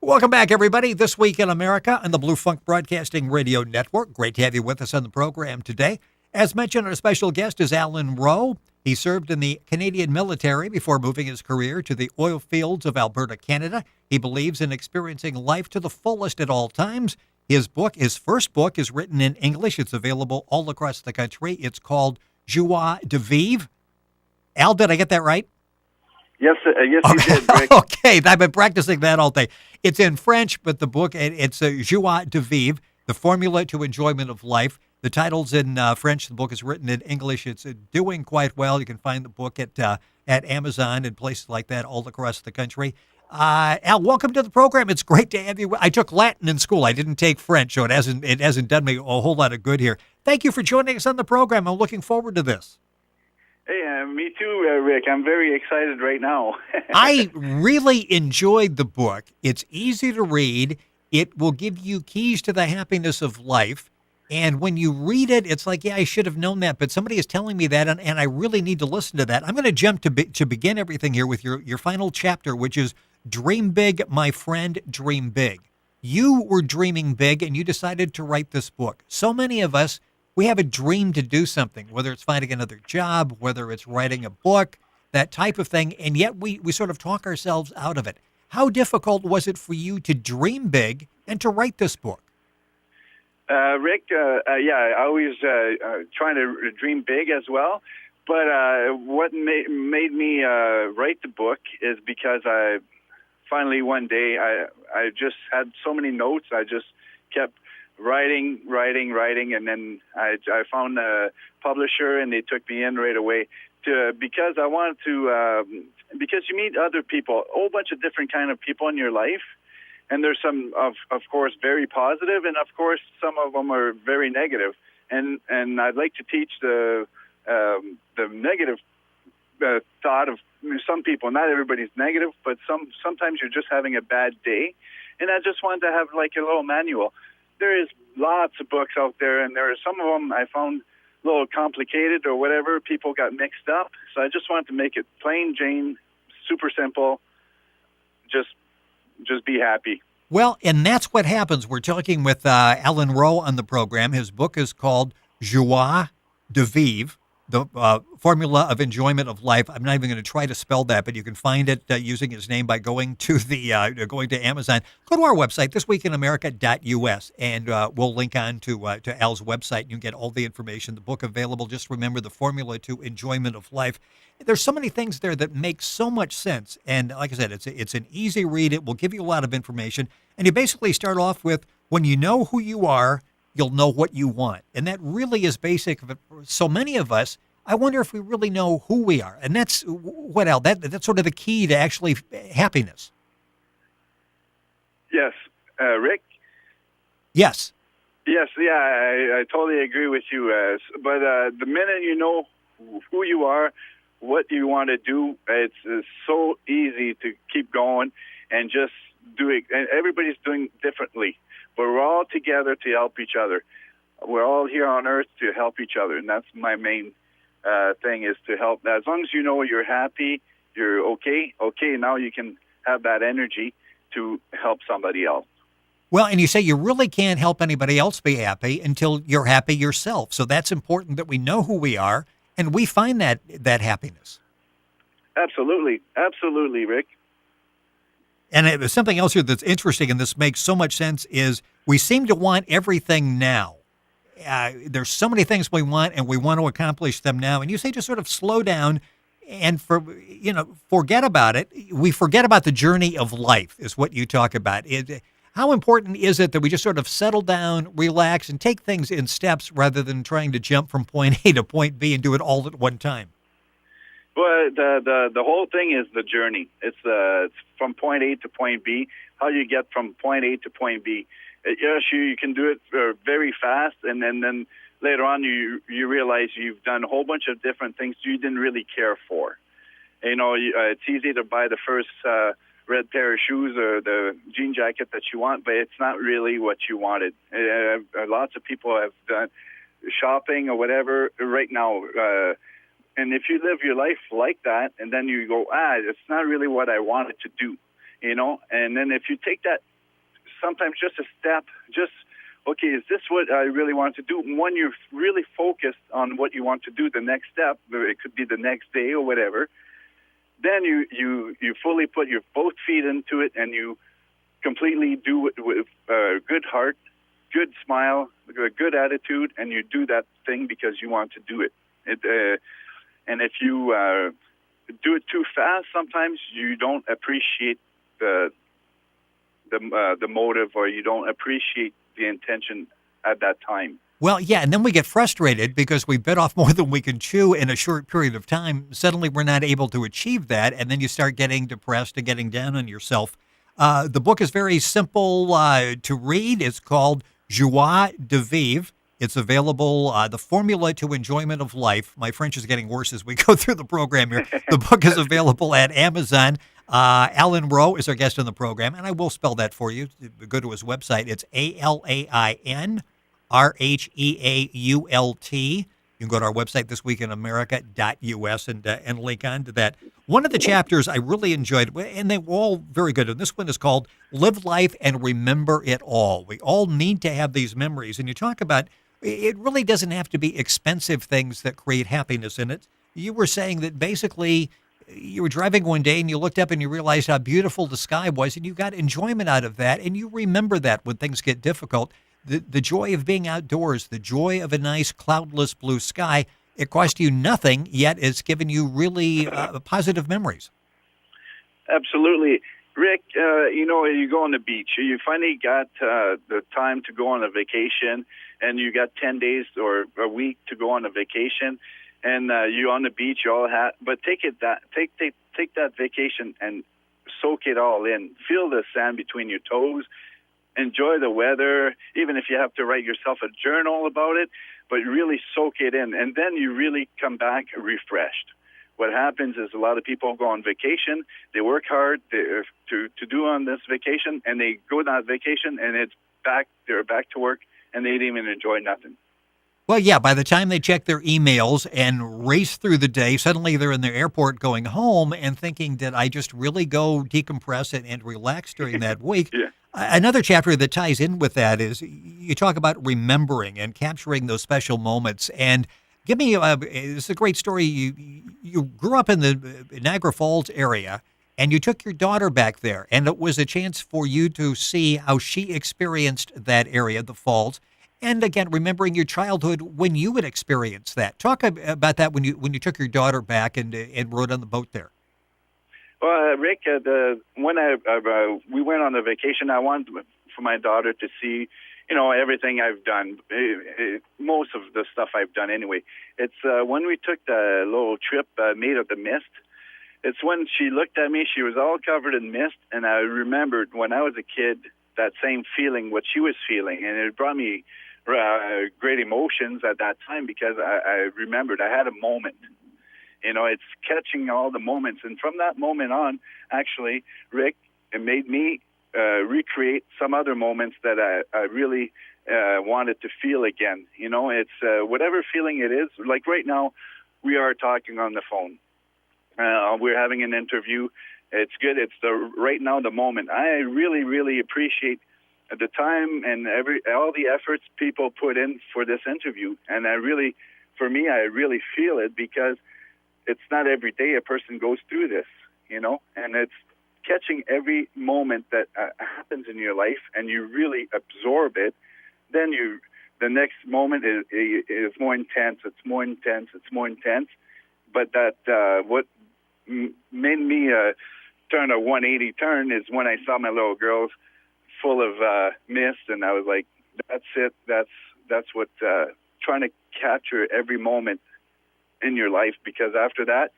Welcome back, everybody. This Week in America on the Blue Funk Broadcasting Radio Network. Great to have you with us on the program today. As mentioned, our special guest is Alain Rheault. He served in the Canadian military before moving his career to the oil fields of Alberta, Canada. He believes in experiencing life to the fullest at all times. His first book, is written in English. It's available all across the country. It's called Joie de Vivre. Al, did I get that right? Yes, you did, Rick. Okay, I've been practicing that all day. It's in French, but the book, it's Joie de Vivre, The Formula to Enjoyment of Life. The title's in French. The book is written in English. It's doing quite well. You can find the book at Amazon and places like that all across the country. Al, welcome to the program. It's great to have you. I took Latin in school. I didn't take French, so it hasn't done me a whole lot of good here. Thank you for joining us on the program. I'm looking forward to this. Hey, me too, Rick. I'm very excited right now. I really enjoyed the book. It's easy to read. It will give you keys to the happiness of life. And when you read it, it's like, yeah, I should have known that, but somebody is telling me that, and I really need to listen to that. I'm going to jump to begin everything here with your final chapter, which is Dream Big, My Friend, Dream Big. You were dreaming big, and you decided to write this book. So many of us, we have a dream to do something, whether it's finding another job, whether it's writing a book, that type of thing, and yet we sort of talk ourselves out of it. How difficult was it for you to dream big and to write this book? Rick, I always trying to dream big as well. But what made me write the book is because I finally one day I just had so many notes. I just kept writing, and then I found a publisher, and they took me in right away because I wanted to because you meet other people, a whole bunch of different kind of people in your life. And there's some, of course, very positive, and of course, some of them are very negative. And I'd like to teach the negative thought of some people. Not everybody's negative, but sometimes you're just having a bad day. And I just wanted to have like a little manual. There is lots of books out there, and there are some of them I found a little complicated or whatever. People got mixed up, so I just wanted to make it plain Jane, super simple. Just be happy. Well, and that's what happens. We're talking with Alain Rheault on the program. His book is called Joie de Vivre, The Formula of Enjoyment of Life. I'm not even going to try to spell that, but you can find it using his name by going to going to Amazon. Go to our website, thisweekinamerica.us, and we'll link on to Al's website. You can get all the information. The book available. Just remember the formula to enjoyment of life. There's so many things there that make so much sense. And like I said, it's an easy read. It will give you a lot of information. And you basically start off with, when you know who you are, you'll know what you want. And that really is basic. For so many of us, I wonder if we really know who we are. And that's what, Al, that's sort of the key to actually happiness. Yes. Rick? Yes. Yes, yeah, I totally agree with you. But the minute you know who you are, what you want to do, it's so easy to keep going and just do it. And everybody's doing differently, but we're all together to help each other. We're all here on earth to help each other, and that's my main thing, is to help. As long as you know you're happy, you're okay, now you can have that energy to help somebody else. Well, and you say you really can't help anybody else be happy until you're happy yourself. So that's important that we know who we are and we find that happiness. Absolutely, Rick. And something else here that's interesting, and this makes so much sense, is we seem to want everything now. There's so many things we want, and we want to accomplish them now. And you say just sort of slow down and forget about it. We forget about the journey of life, is what you talk about. How important is it that we just sort of settle down, relax, and take things in steps rather than trying to jump from point A to point B and do it all at one time? Well, the whole thing is the journey. It's from point A to point B. How you get from point A to point B. Yes, you can do it very fast, and then later on you realize you've done a whole bunch of different things you didn't really care for. It's easy to buy the first red pair of shoes or the jean jacket that you want, but it's not really what you wanted. Lots of people have done shopping or whatever right now. And if you live your life like that, and then you go, it's not really what I wanted to do, And then if you take that sometimes just a step, okay, is this what I really want to do? When you're really focused on what you want to do, the next step, it could be the next day or whatever, then you fully put your both feet into it, and you completely do it with a good heart, good smile, a good attitude, and you do that thing because you want to do it. And if you do it too fast, sometimes you don't appreciate the motive, or you don't appreciate the intention at that time. Well, yeah, and then we get frustrated because we bit off more than we can chew in a short period of time. Suddenly we're not able to achieve that, and then you start getting depressed and getting down on yourself. The book is very simple to read. It's called Joie de Vivre. It's available, The Formula to Enjoyment of Life. My French is getting worse as we go through the program here. The book is available at Amazon. Alain Rheault is our guest on the program, and I will spell that for you. Go to his website. It's ALAINRHEAULT. You can go to our website, thisweekinamerica.us, and link on to that. One of the chapters I really enjoyed, and they were all very good, and this one is called Live Life and Remember It All. We all need to have these memories, and you talk about it really doesn't have to be expensive things that create happiness in it. You were saying that basically you were driving one day and you looked up and you realized how beautiful the sky was, and you got enjoyment out of that, and you remember that when things get difficult. The joy of being outdoors, the joy of a nice cloudless blue sky, it cost you nothing, yet it's given you really positive memories. Absolutely. Rick, you go on the beach. You finally got the time to go on a vacation, and you got 10 days or a week to go on a vacation, and you're on the beach, you all but take that vacation and soak it all in. Feel the sand between your toes. Enjoy the weather, even if you have to write yourself a journal about it, but really soak it in, and then you really come back refreshed. What happens is a lot of people go on vacation, they work hard to do on this vacation, and they go on that vacation, and they're back to work, and they didn't even enjoy nothing. Well, yeah, by the time they check their emails and race through the day, suddenly they're in the airport going home and thinking, did I just really go decompress and relax during that week? Yeah. Another chapter that ties in with that is you talk about remembering and capturing those special moments. And give me, it's a great story. You grew up in the Niagara Falls area, and you took your daughter back there, and it was a chance for you to see how she experienced that area, the falls. And again, remembering your childhood when you would experience that. Talk about that when you took your daughter back and rode on the boat there. Well, Rick, when we went on a vacation, I wanted for my daughter to see, everything I've done, most of the stuff I've done anyway. It's when we took the little trip made of the mist. It's when she looked at me, she was all covered in mist, and I remembered when I was a kid that same feeling, what she was feeling, and it brought me great emotions at that time because I remembered I had a moment. It's catching all the moments. And from that moment on, actually, Rick, it made me recreate some other moments that I really wanted to feel again. It's whatever feeling it is. Like right now, we are talking on the phone. We're having an interview. It's good. It's right now the moment. I really, really appreciate the time and all the efforts people put in for this interview. And for me, I really feel it because it's not every day a person goes through this, and it's catching every moment that happens in your life, and you really absorb it. Then the next moment is more intense. It's more intense. It's more intense. But what made me turn a 180 turn is when I saw my little girls full of mist, and I was like, that's it. That's what trying to capture every moment in your life, because after that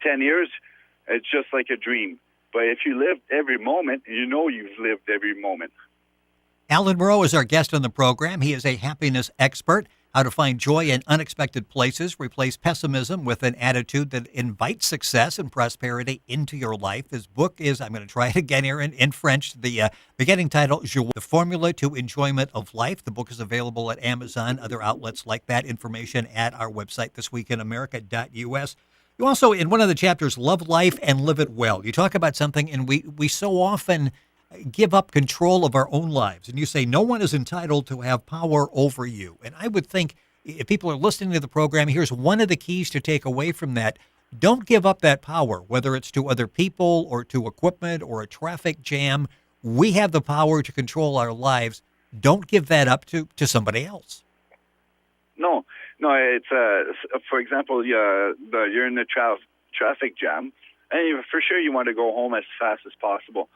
10 years it's just like a dream. But if you lived every moment, you've lived every moment. Alain Rheault is our guest on the program. He is a happiness expert. How to find joy in unexpected places, replace pessimism with an attitude that invites success and prosperity into your life. His book is, I'm going to try it again here in French, the beginning title, Joie, The Formula to Enjoyment of Life. The book is available at Amazon, other outlets like that. Information at our website, thisweekinamerica.us. You also, in one of the chapters, Love Life and Live It Well. You talk about something, and we so often give up control of our own lives. And you say no one is entitled to have power over you. And I would think if people are listening to the program, here's one of the keys to take away from that. Don't give up that power, whether it's to other people or to equipment or a traffic jam. We have the power to control our lives. Don't give that up to somebody else. No, it's for example, you're in the traffic jam, and for sure you want to go home as fast as possible,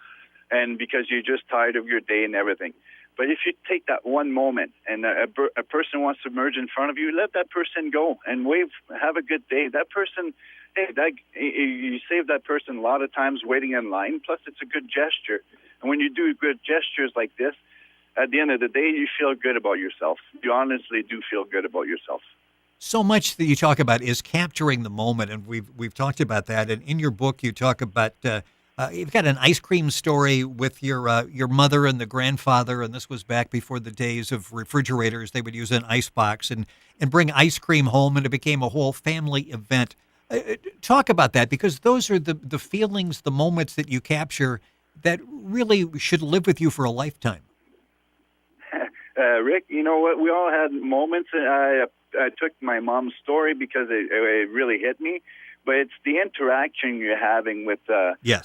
and because you're just tired of your day and everything. But if you take that one moment and a person wants to merge in front of you, let that person go and wave. Have a good day. That person, you save that person a lot of times waiting in line. Plus, it's a good gesture. And when you do good gestures like this, at the end of the day, you feel good about yourself. You honestly do feel good about yourself. So much that you talk about is capturing the moment, and we've talked about that. And in your book, you talk about you've got an ice cream story with your mother and the grandfather, and this was back before the days of refrigerators. They would use an ice box and bring ice cream home, and it became a whole family event. Talk about that, because those are the feelings, the moments that you capture that really should live with you for a lifetime. Rick, you know what? We all had moments. I took my mom's story because it really hit me. But it's the interaction you're having with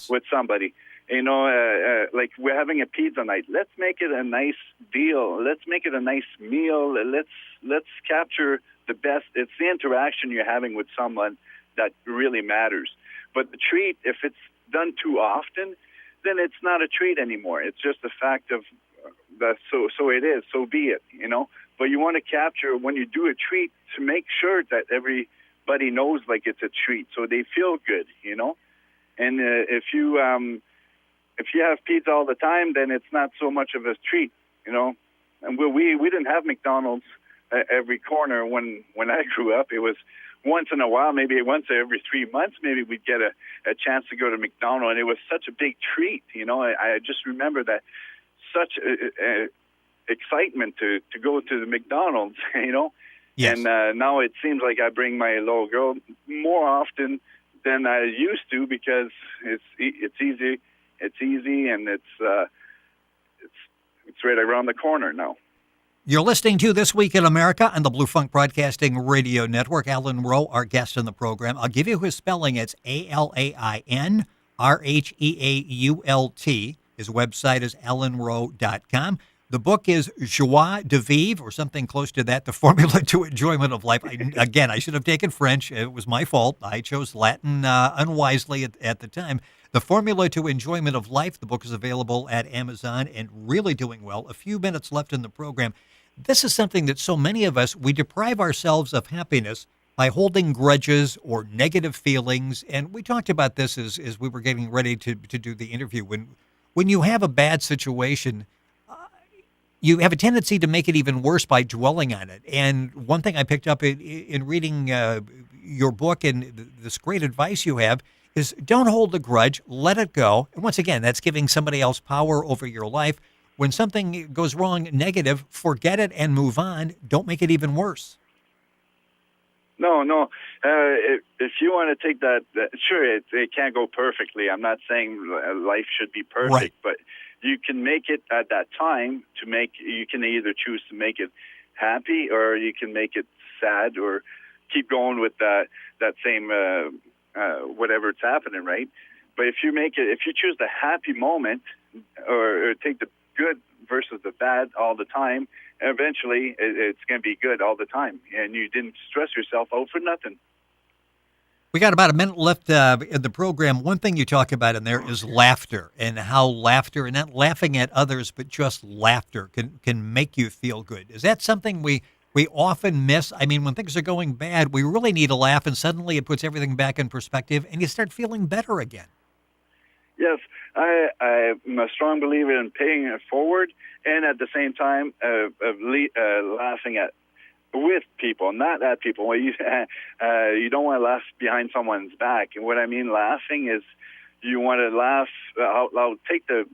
with somebody. You know, like we're having a pizza night. Let's make it a nice deal. Let's make it a nice meal. Let's capture the best. It's the interaction you're having with someone that really matters. But the treat, if it's done too often, then it's not a treat anymore. It's just a fact of that. So it is. So be it. You know. But you want to capture when you do a treat to make sure that everybody knows like it's a treat, so they feel good. You know. And if you have pizza all the time, then it's not so much of a treat. You know. And we didn't have McDonald's every corner when I grew up. It was once in a while, maybe once every 3 months, maybe we'd get a chance to go to McDonald's, and it was such a big treat. You know, I just remember that such excitement to go to the McDonald's, you know. Yes. And now it seems like I bring my little girl more often than I used to because it's easy, and it's right around the corner now. You're listening to This Week in America on the Blue Funk Broadcasting Radio Network. Alain Rheault, our guest in the program. I'll give you his spelling. It's ALAIN RHEAULT. His website is alainrheault.com. The book is Joie de Vivre, or something close to that, The Formula to Enjoyment of Life. I should have taken French. It was my fault. I chose Latin unwisely at the time. The Formula to Enjoyment of Life. The book is available at Amazon and really doing well. A few minutes left in the program. This is something that so many of us, we deprive ourselves of happiness by holding grudges or negative feelings. And we talked about this as we were getting ready to do the interview. When you have a bad situation, you have a tendency to make it even worse by dwelling on it. And one thing I picked up in reading your book and this great advice you have is don't hold a grudge, let it go. And once again, that's giving somebody else power over your life. When something goes wrong, negative, forget it and move on. Don't make it even worse. No. If you want to take that, sure, it can't go perfectly. I'm not saying life should be perfect, right. But you can make it at that time you can either choose to make it happy or you can make it sad or keep going with that same whatever it's happening, right? But if you choose the happy moment or take the good versus the bad all the time, eventually it's going to be good all the time, and you didn't stress yourself out for nothing. We got about a minute left in the program. One thing you talk about in there is laughter, and how laughter, and not laughing at others, but just laughter can make you feel good. Is that something we often miss? I mean, when things are going bad, we really need a laugh, and suddenly it puts everything back in perspective, and you start feeling better again. Yes, I'm a strong believer in paying it forward, and at the same time laughing with people, not at people. Well, you don't want to laugh behind someone's back. And what I mean laughing is you want to laugh out loud, take the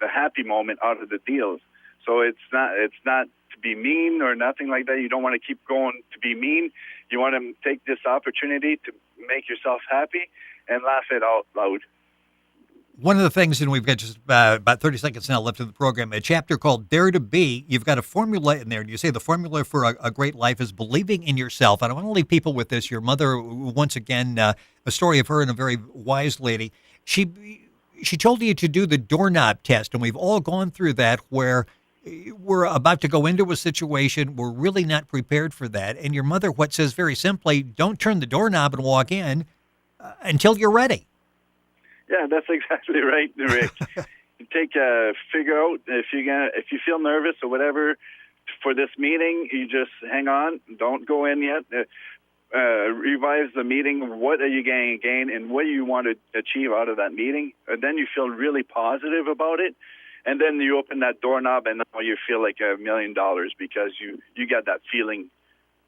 happy moment out of the deals. So it's not to be mean or nothing like that. You don't want to keep going to be mean. You want to take this opportunity to make yourself happy and laugh it out loud. One of the things, and we've got just about 30 seconds now left in the program, a chapter called Dare to Be. You've got a formula in there, and you say the formula for a great life is believing in yourself. And I want to leave people with this. Your mother, once again, a story of her and a very wise lady. She told you to do the doorknob test, and we've all gone through that where we're about to go into a situation. We're really not prepared for that. And your mother, what says very simply, don't turn the doorknob and walk in until you're ready. Yeah, that's exactly right, Rick. Figure out if you feel nervous or whatever for this meeting, you just hang on. Don't go in yet. Revise the meeting. What are you going to gain, and what do you want to achieve out of that meeting? And then you feel really positive about it, and then you open that doorknob, and now you feel like $1 million because you got that feeling.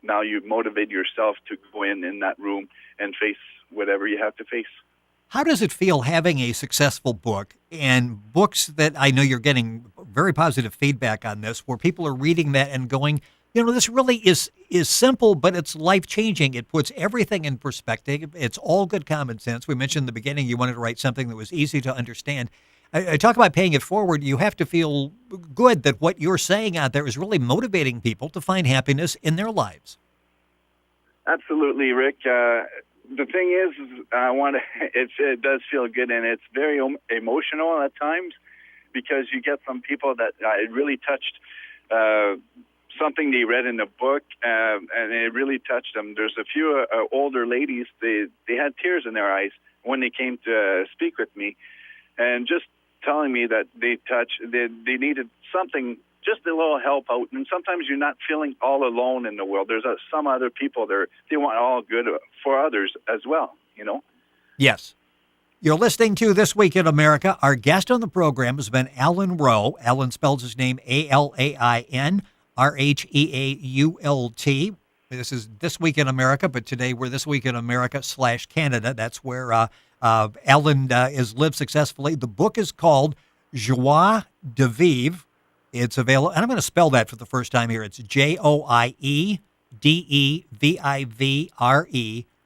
Now you motivate yourself to go in that room and face whatever you have to face. How does it feel having a successful book and books that I know you're getting very positive feedback on this, where people are reading that and going, this really is simple, but it's life-changing. It puts everything in perspective. It's all good common sense. We mentioned in the beginning you wanted to write something that was easy to understand. I talk about paying it forward. You have to feel good that what you're saying out there is really motivating people to find happiness in their lives. Absolutely, Rick. The thing is, it does feel good, and it's very emotional at times because you get some people that it really touched something they read in the book, and it really touched them. There's a few older ladies, they had tears in their eyes when they came to speak with me, and just telling me that they needed something, just a little help out. And sometimes you're not feeling all alone in the world. There's some other people there. They want all good for others as well, Yes. You're listening to This Week in America. Our guest on the program has been Alain Rheault. Alain spells his name ALAIN RHEAULT. This is This Week in America, but today we're This Week in America /Canada. That's where Alain has lived successfully. The book is called Joie de Vivre. It's available, and I'm going to spell that for the first time here. It's JOIEDEVIVRE,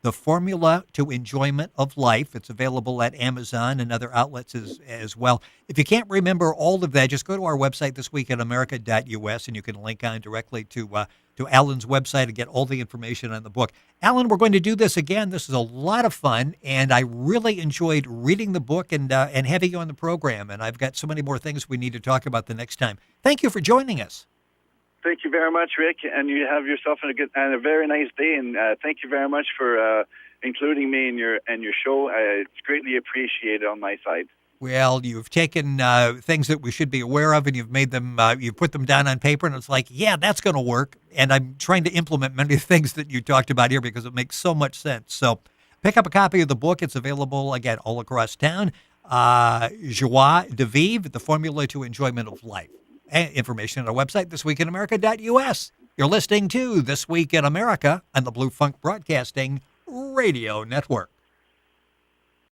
The Formula to Enjoyment of Life. It's available at Amazon and other outlets as well. If you can't remember all of that, just go to our website, thisweekinamerica.us, and you can link on directly to Alain's website and get all the information on the book. Alain, we're going to do this again. This is a lot of fun, and I really enjoyed reading the book and having you on the program. And I've got so many more things we need to talk about the next time. Thank you for joining us. Thank you very much, Rick, and you have yourself a very nice day. And thank you very much for including me in your show. It's greatly appreciated on my side. Well, you've taken things that we should be aware of, and you've made them. You've put them down on paper, and it's like, yeah, that's going to work. And I'm trying to implement many of the things that you talked about here because it makes so much sense. So, pick up a copy of the book. It's available again all across town. Joie de Vivre, The Formula to Enjoyment of Life. And information on our website, thisweekinamerica.us. You're listening to This Week in America on the Blue Funk Broadcasting Radio Network.